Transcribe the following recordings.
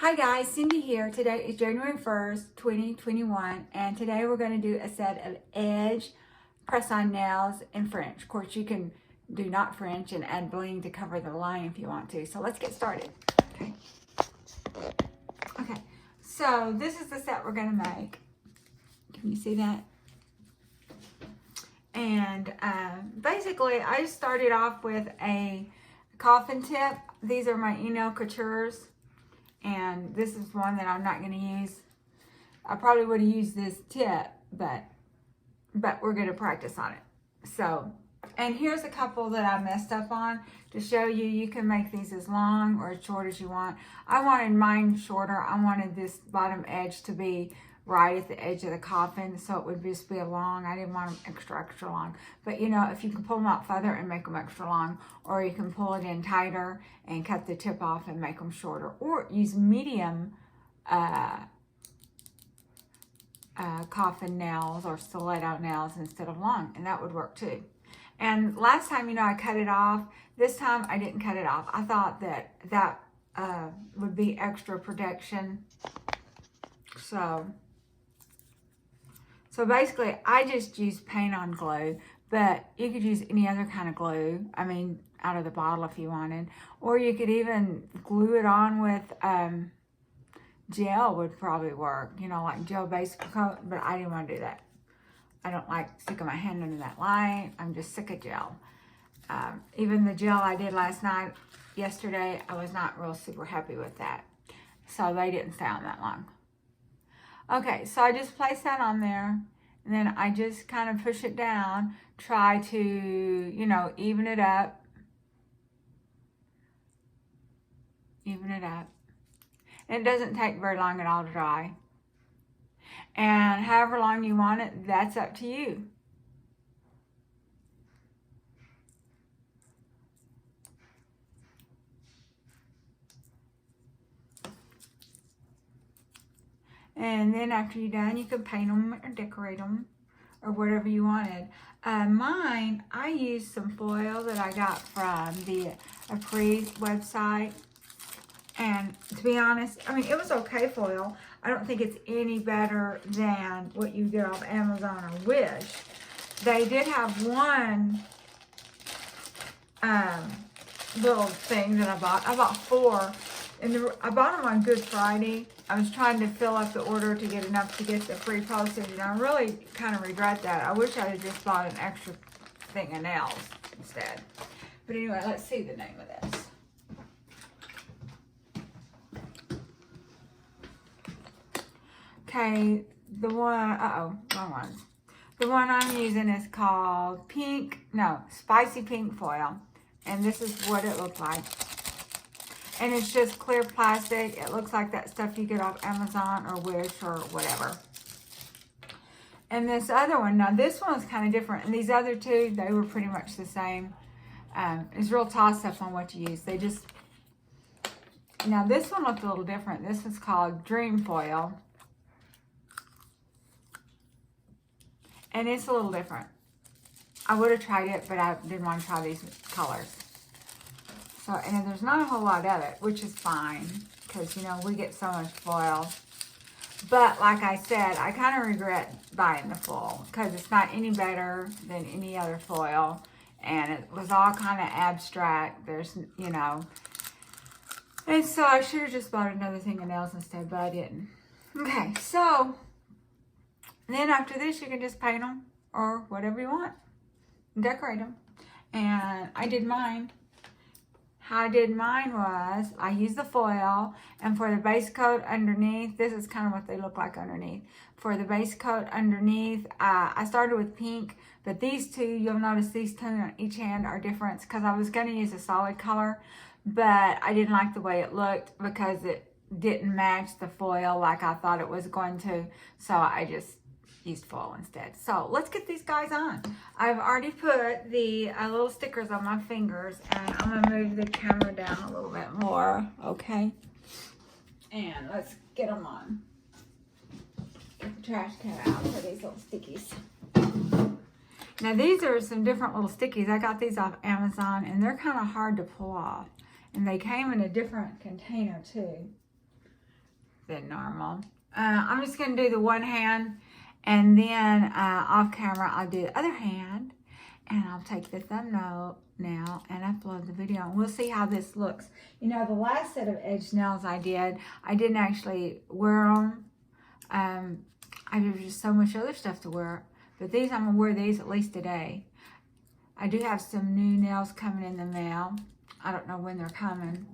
Hi guys, Cindy here. Today is January 1st, 2021, and today we're going to do a set of edge press-on nails in French. Of course, you can do not French and add bling to cover the line if you want to. So let's get started. Okay, so this is the set we're going to make. Can you see that? And basically, I just started off with a coffin tip. These are my Enel Coutures. And this is one that I'm not going to use. I probably would have used this tip, but we're going to practice on it. So, and here's a couple that I messed up on to show you. You can make these as long or as short as you want. I wanted mine shorter. I wanted this bottom edge to be right at the edge of the coffin, so it would just be a long. I didn't want them extra long. But you know, if you can pull them out further and make them extra long, or you can pull it in tighter and cut the tip off and make them shorter, or use medium coffin nails or stiletto nails instead of long, and that would work too. And last time, you know, I cut it off. This time I didn't cut it off. I thought that would be extra protection. So basically, I just use paint-on glue, but you could use any other kind of glue. I mean, out of the bottle if you wanted. Or you could even glue it on with gel would probably work. You know, like gel base coat, but I didn't want to do that. I don't like sticking my hand under that light. I'm just sick of gel. Even the gel I did yesterday, I was not real super happy with that. So they didn't stay on that long. Okay, so I just place that on there, and then I just kind of push it down, try to, you know, even it up. Even it up. And it doesn't take very long at all to dry. And however long you want it, that's up to you. And then after you're done, you can paint them or decorate them or whatever you wanted. Mine, I used some foil that I got from the Apres website. And to be honest, I mean, it was okay foil. I don't think it's any better than what you get off Amazon or Wish. They did have one little thing that I bought. I bought 4. And I bought them on Good Friday. I was trying to fill up the order to get enough to get the free postage, and I really kind of regret that. I wish I had just bought an extra thing of nails instead. But anyway, let's see the name of this. Okay, the one, wrong one. The one I'm using is called Spicey Pink Foil. And this is what it looked like. And it's just clear plastic. It looks like that stuff you get off Amazon or Wish or whatever. And this other one, now this one's kind of different. And these other two, they were pretty much the same. It's real toss-up on what to use. Now this one looked a little different. This one's called Dream Foil. And it's a little different. I would have tried it, but I didn't want to try these colors. So, and there's not a whole lot of it, which is fine, because, you know, we get so much foil. But, like I said, I kind of regret buying the foil, because it's not any better than any other foil. And it was all kind of abstract. There's, you know. And so I should have just bought another thing of nails instead, but I didn't. Okay, so then after this, you can just paint them or whatever you want. Decorate them. And I did mine. How I did mine was, I used the foil, and for the base coat underneath, this is kind of what they look like underneath. For the base coat underneath, I started with pink, but these two, you'll notice these two on each hand are different, because I was going to use a solid color, but I didn't like the way it looked because it didn't match the foil like I thought it was going to, so I just used foil instead. So let's get these guys on. I've already put the little stickers on my fingers, and I'm gonna move the camera down a little bit more, okay? And let's get them on. Get the trash can out for these little stickies. Now these are some different little stickies. I got these off Amazon, and they're kind of hard to pull off. And they came in a different container too. than normal. I'm just going to do the one hand, and then off camera I'll do the other hand, and I'll take the thumbnail now and upload the video, and we'll see how this looks. You know, the last set of edge nails I didn't actually wear them. I have just so much other stuff to wear, but these, I'm going to wear these at least today. I do have some new nails coming in the mail. I don't know when they're coming.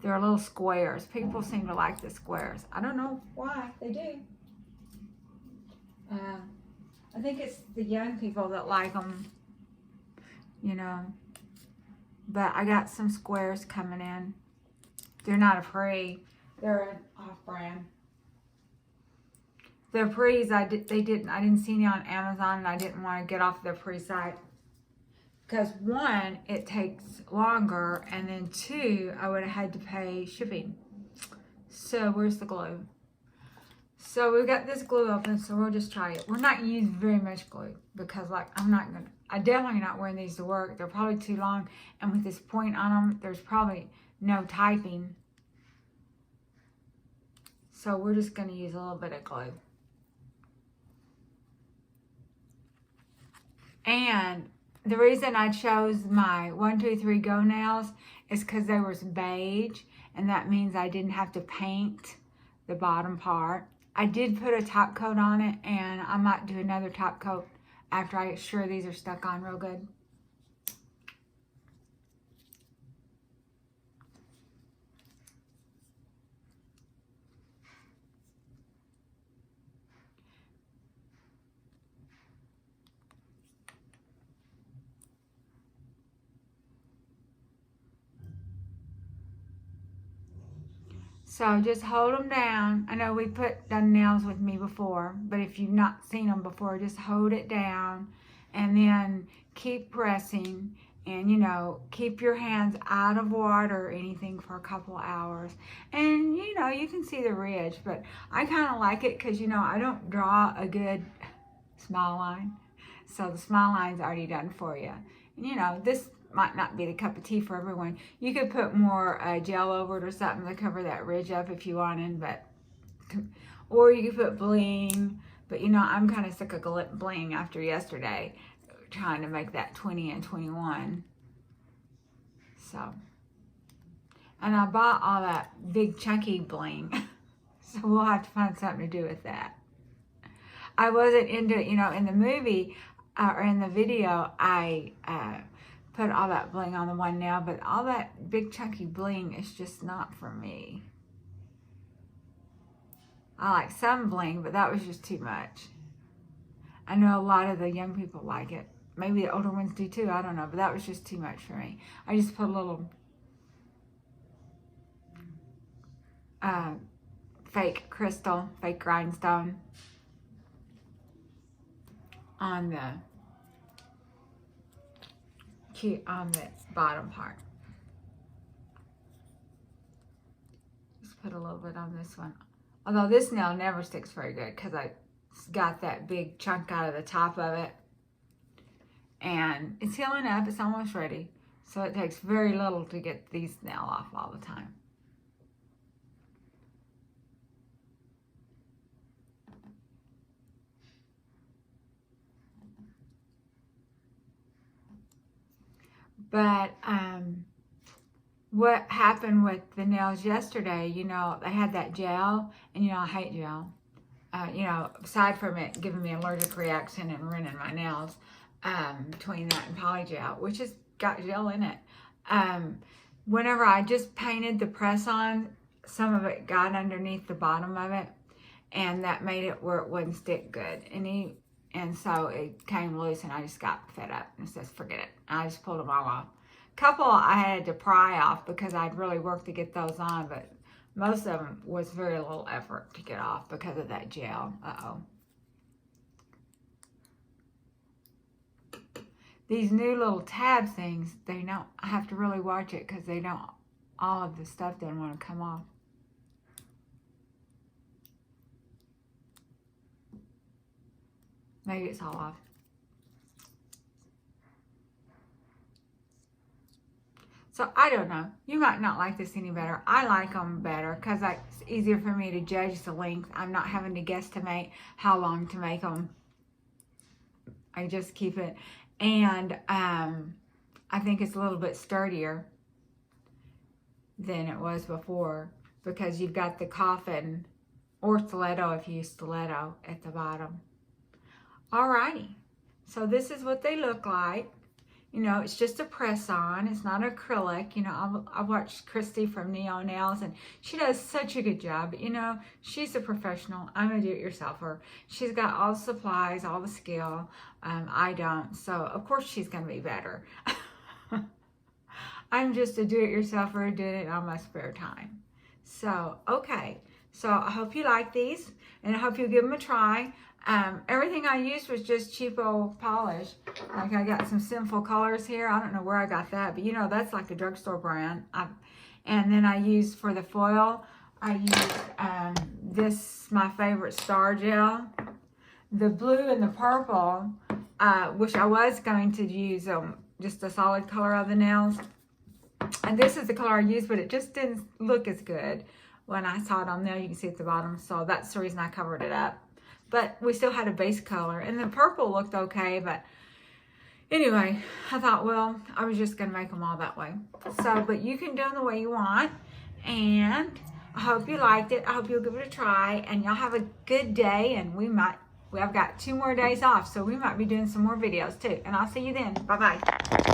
They're little squares. People seem to like the squares. I don't know why. They do. I think it's the young people that like them, you know. But I got some squares coming in. They're not a free. They're an off-brand. The prees, I didn't see any on Amazon, and I didn't want to get off the pre site. Because one, it takes longer, and then two, I would have had to pay shipping. So where's the glue? So we've got this glue open, so we'll just try it. We're not using very much glue because, like, I'm definitely not wearing these to work. They're probably too long, and with this point on them, there's probably no typing. So we're just going to use a little bit of glue. And the reason I chose my 1, 2, 3 Go nails is because they was beige, and that means I didn't have to paint the bottom part. I did put a top coat on it, and I might do another top coat after I get sure these are stuck on real good. So just hold them down. I know we done nails with me before, but if you've not seen them before, just hold it down and then keep pressing, and, you know, keep your hands out of water or anything for a couple hours. And, you know, you can see the ridge, but I kind of like it because, you know, I don't draw a good smile line. So the smile line's already done for you. And, you know, this might not be the cup of tea for everyone. You could put more gel over it or something to cover that ridge up if you wanted, but, or you could put bling, but, you know, I'm kind of sick of bling after yesterday, trying to make that 20 and 21. So, and I bought all that big chunky bling, so we'll have to find something to do with that. I wasn't into, you know, in the movie or in the video, I put all that bling on the one nail, but all that big chunky bling is just not for me. I like some bling, but that was just too much. I know a lot of the young people like it. Maybe the older ones do too, I don't know, but that was just too much for me. I just put a little fake crystal, fake rhinestone on the bottom part. Just put a little bit on this one. Although this nail never sticks very good because I got that big chunk out of the top of it. And it's healing up, it's almost ready. So it takes very little to get these nails off all the time. But what happened with the nails yesterday, you know, they had that gel, and, you know, I hate gel. You know, aside from it giving me an allergic reaction and ruining my nails, between that and polygel, which has got gel in it. Whenever I just painted the press-on, some of it got underneath the bottom of it, and that made it where it wouldn't stick good. And so it came loose, and I just got fed up and says, forget it. I just pulled them all off. A couple I had to pry off because I'd really worked to get those on, but most of them was very little effort to get off because of that gel. Uh-oh. These new little tab things, they don't, I have to really watch it because they don't, all of the stuff doesn't want to come off. Maybe it's all off. So I don't know. You might not like this any better. I like them better because it's easier for me to judge the length. I'm not having to guesstimate how long to make them. I just keep it. And I think it's a little bit sturdier than it was before because you've got the coffin or stiletto if you use stiletto at the bottom. Alrighty. So this is what they look like. You know, it's just a press-on. It's not acrylic. You know, I watched Christy from Neo Nails, and she does such a good job. But, you know, she's a professional. I'm a do-it-yourselfer. She's got all the supplies, all the skill. I don't. So, of course, she's going to be better. I'm just a do-it-yourselfer doing it on my spare time. So, okay. So, I hope you like these, and I hope you'll give them a try. Everything I used was just cheapo polish. Like I got some Sinful Colors here. I don't know where I got that, but you know, that's like a drugstore brand. And then I used for the foil, I used this, my favorite Star Gel. The blue and the purple, which I was going to use just a solid color of the nails. And this is the color I used, but it just didn't look as good when I saw it on there. You can see at the bottom, so that's the reason I covered it up. But we still had a base color. And the purple looked okay. But anyway, I thought, well, I was just going to make them all that way. So, but you can do them the way you want. And I hope you liked it. I hope you'll give it a try. And y'all have a good day. And I've got 2 more days off. So we might be doing some more videos too. And I'll see you then. Bye-bye.